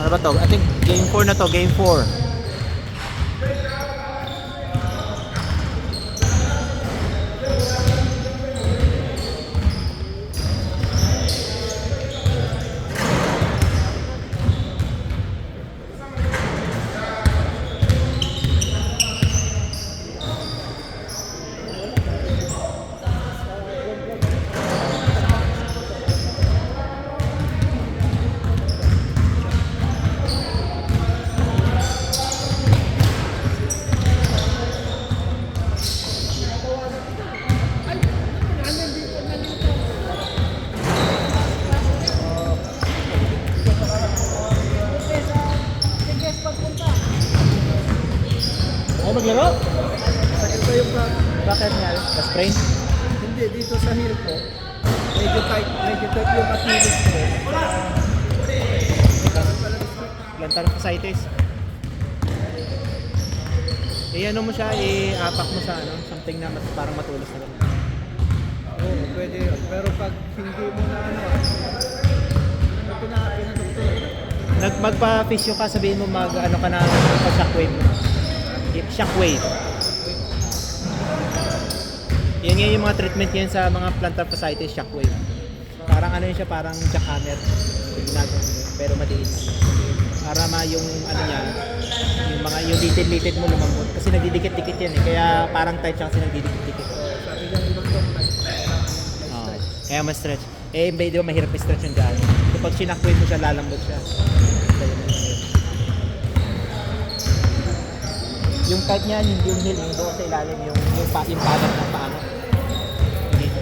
Ano ba to? I think game 4 na to, game 4. Ay, maglaro? Sakit ko yung Bakit nga? Na-sprain? hindi dito sa heel ko. Medyo tight yung Achilles ko. Plantar fasciitis. Ano mo siya, i-apak mo sa ano, something na parang matulos na gano'n. Oo, pwede yun. Pero pag hindi mo na pinadoktor. Magpa-physio ka, sabihin mo ano ka na shockwave mo. Shockwave. Yan nga yung mga treatment yan sa mga plantar fasciitis, shockwave. Parang ano yun siya, parang jackhammer. Ginagawa mo, pero madiin. Para yung ano niya, yung litid-litid mo lumambot. Kasi nagdidikit-dikit yan eh. Kaya parang tight siya kasi nagdidikit-dikit. Sabi niya yung doktor Oo. Kaya mas stretch. Di ba mahirap i-stretch yung daan. So pag sinackwave mo siya, lalambot siya. Kaya yun ang mahirap. Yung tight niya, hindi yung heel, yung doon sa ilalim, yung padat ng paano. Dito.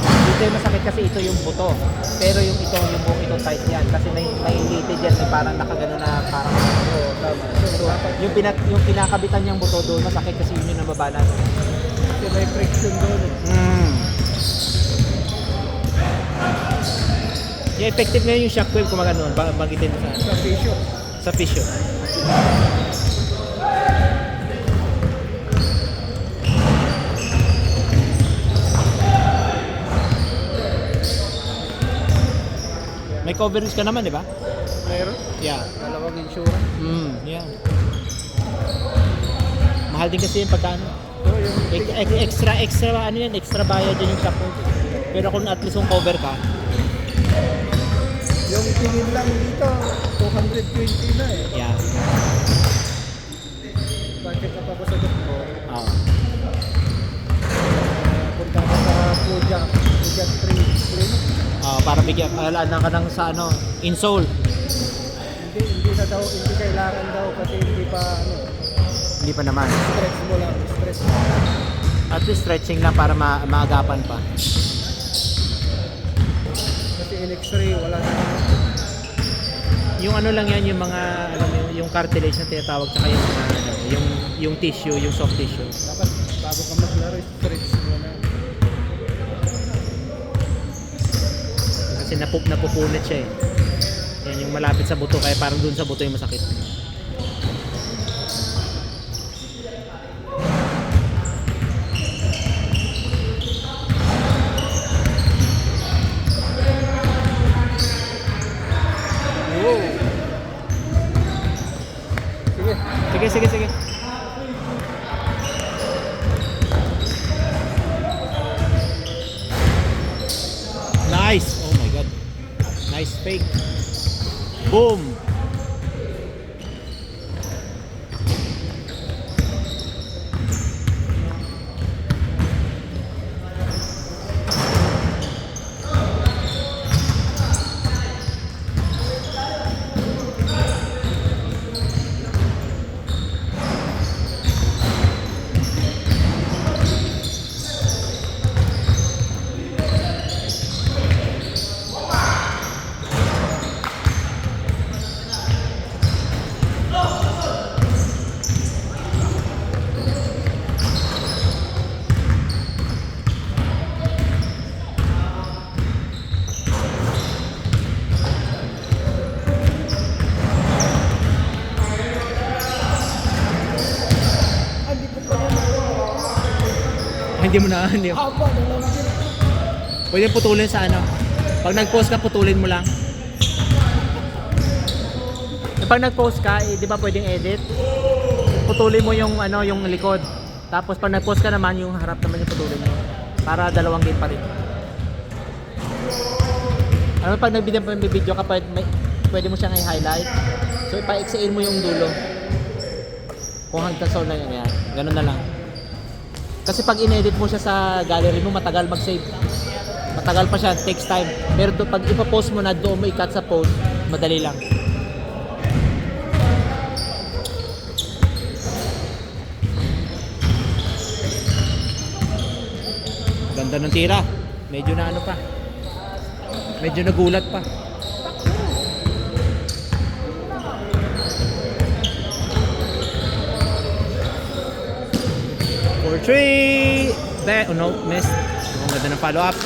Dito yung masakit kasi ito yung buto. Pero yung buong ito tight yan. Kasi may litid yan, may parang nakagano na parang. Oo, tama. So, Yung pinakabitan niyang buto doon, masakit kasi yun yung nababalan. kasi may friction doon. Yeah, effective ngayon yung shockwave kung magano'n, bagitin mo Sa physio. sa physio. May coverage ka naman, di ba? Meron? Yeah. Dalawang insurance. Yeah. Mahal din kasi yung pagkano. So, yung Extra ano yan, extra bayad din yung shockwave. Pero kung at least kung cover ka, yung tingin lang dito, 220 na eh. yeah. Bakit ka pa ko sa doktor? Oo. Punta ka sa Pujak 3 clinic. Para bigyan alam ka ng sa ano, insole. Hindi na daw, hindi kailangan daw kasi hindi pa Hindi pa naman. stress mo lang, stress mo. At least stretching lang para maagapan pa. Kasi in X-ray, wala na naman. Yung ano lang yan, yung mga alam mo yung cartilage na tinatawag tsaka yung yung tissue, yung soft tissue. Dapat bago ka maglaro, stretch mo na. Kasi napupunit siya eh. Yan yung malapit sa buto kaya parang doon sa buto yung masakit. Sige. Nice! Oh my god. Nice fake. Boom! Hindi mo na ano. Aba, dalawang din. Pwede putulin sa ano. Pag nag-pause ka, putulin mo lang. Pag nag-post ka, di ba pwedeng edit? Putulin mo yung ano, yung likod. Tapos pag nag-post ka naman, yung harap naman yung putulin mo. Para dalawang game pa rin. Ano pag nag-video ka, pwede mo siyang i-highlight. So ipa-exain mo yung dulo. Kung hanggang sa na yan. Ganun na lang. Kasi pag in-edit mo siya sa gallery mo, matagal mag-save. Matagal pa siya, takes time. Pero pag ipa-post mo na, doon mo i-cut sa post, madali lang. Ganda ng tira. Medyo na ano pa. Medyo nagulat pa. For 3. Oh no, missed. Ang ganda ng follow up.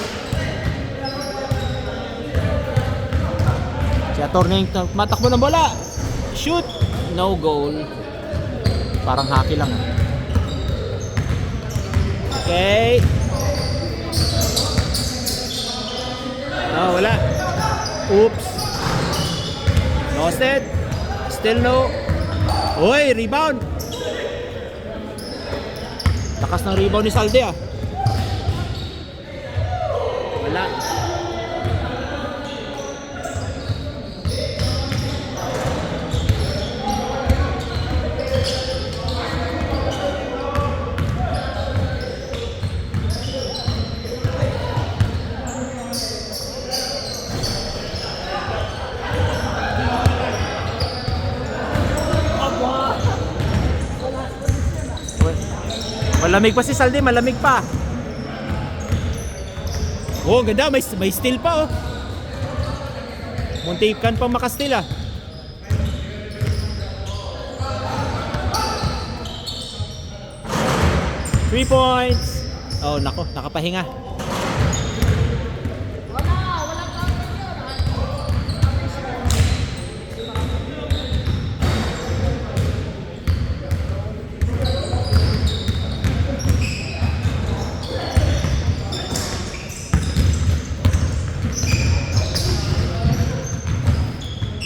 Si Atorning matakbo ng bola. Shoot. No goal. Parang hockey lang. Okay. Oh, wala. Oops. Lost it. Still no. Oy, rebound. Lakas ng rebound ni Salde ah. Wala. Malamig pa si Salde, malamig pa. Oh, ganda, may steal pa oh. Muntikan pang maka-steal ah. Three points. Oh, nako, nakapahinga.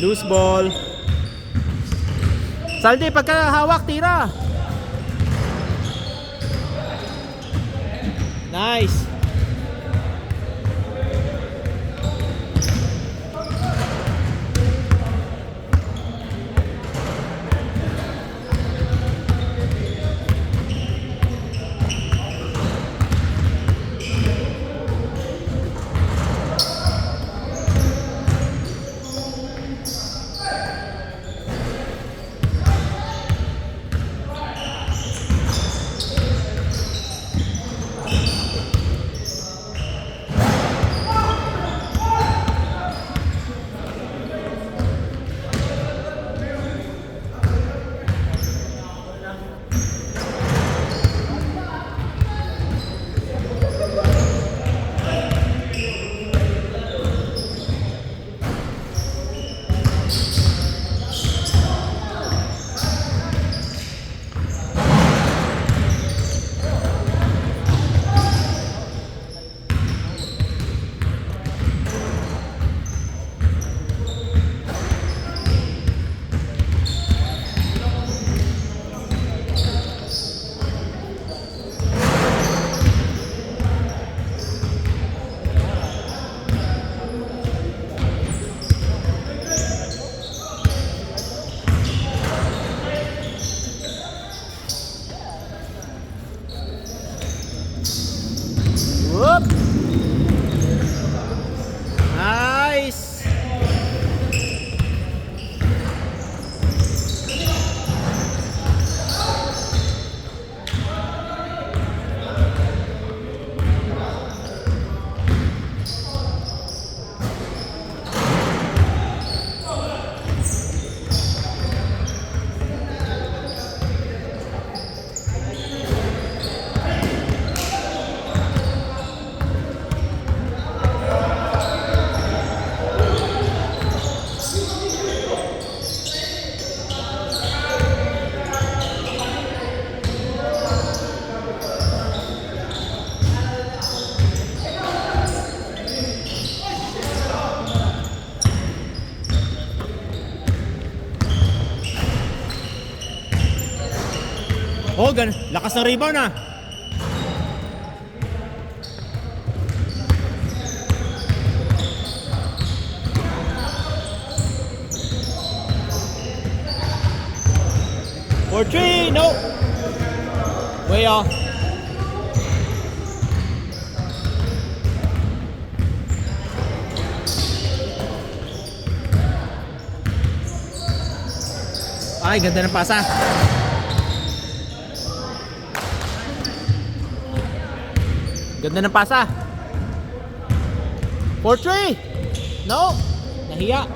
Loose ball. Salde, pagka hawak, tira. Nice. Oh, lakas ng rebound ah. For three, no. Way off. Ay, ganda ng pasa. Ganda ng pasa. For three. No. Nahiya.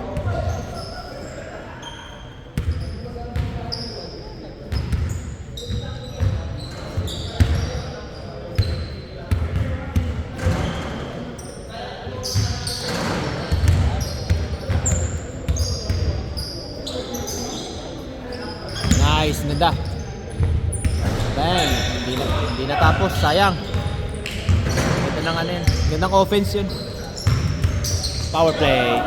Nice, ganda. Bang, hindi natapos, sayang. Ganda ng ano yun. Gandang offense yun. Power play.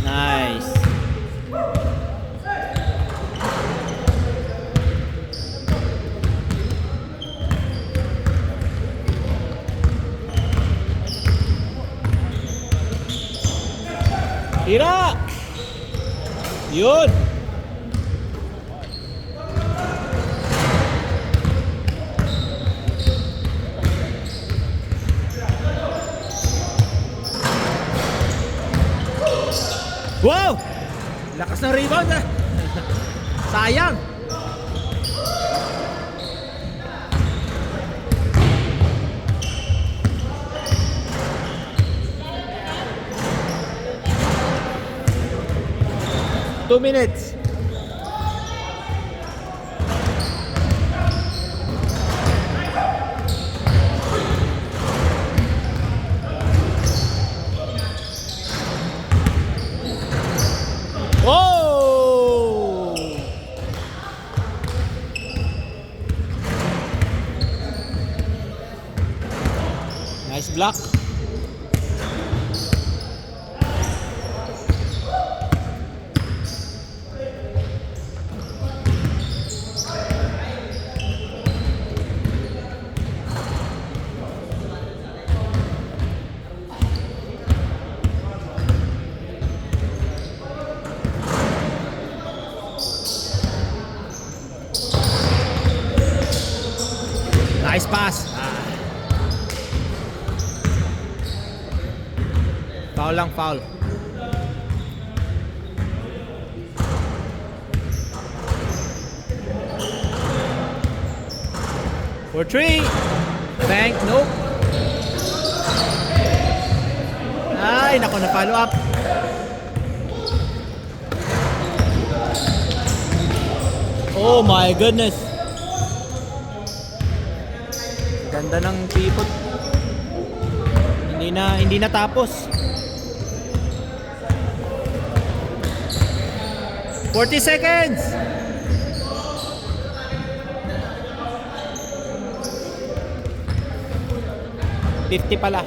Nice. Tira! Yun! Wow! Lakas ng rebound ah! Sayang! Two minutes. Oh! Nice block. Nice pass. Foul lang, foul. For three. Bank, nope. Ay, nako, na follow up. Oh my goodness. Ganda ng pivot. Hindi na tapos. 40 seconds. $50 pala.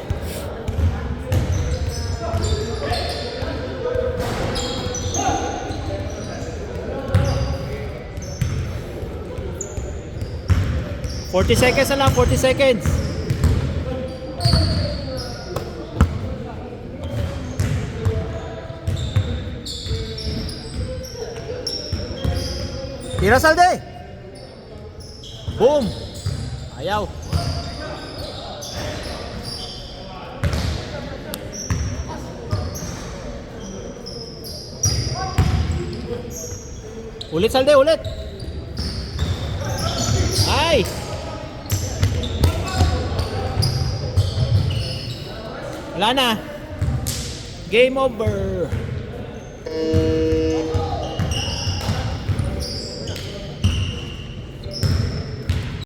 $40 seconds na lang, 40 seconds. Tira, Salde! Boom! Ayaw. Ulit, Salde, ulit! Ay! Wala na. Game over.